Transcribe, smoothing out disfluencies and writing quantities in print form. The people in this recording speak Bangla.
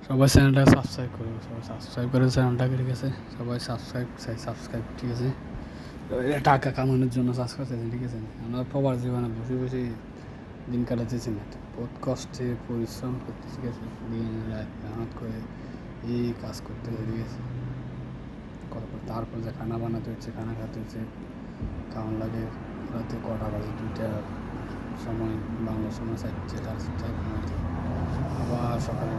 সবাই চ্যানেলটা সাবস্ক্রাইব করো, সবাই সাবস্ক্রাইব করে চ্যানেলটাকে, ঠিক আছে? সবাই সাবস্ক্রাইব, ঠিক আছে? টাকা কামানোর জন্য সাবস্ক্রাইব চাইছেন, ঠিক আছে? আমরা প্রবাস জীবনে বসে বসে দিন কাটাতেছি না, বহুত কষ্টে পরিশ্রম করতে, ঠিক আছে? দিন রাত মেহনত করে এই কাজ করতে হয়, ঠিক আছে? তারপর যে খানা বানাতে হচ্ছে, খানা খেতে হচ্ছে, কেমন লাগে? রাতে কটা বাজে, 2টা সময়, বাংলা সময় 4টে, 4:30 আবার সকালে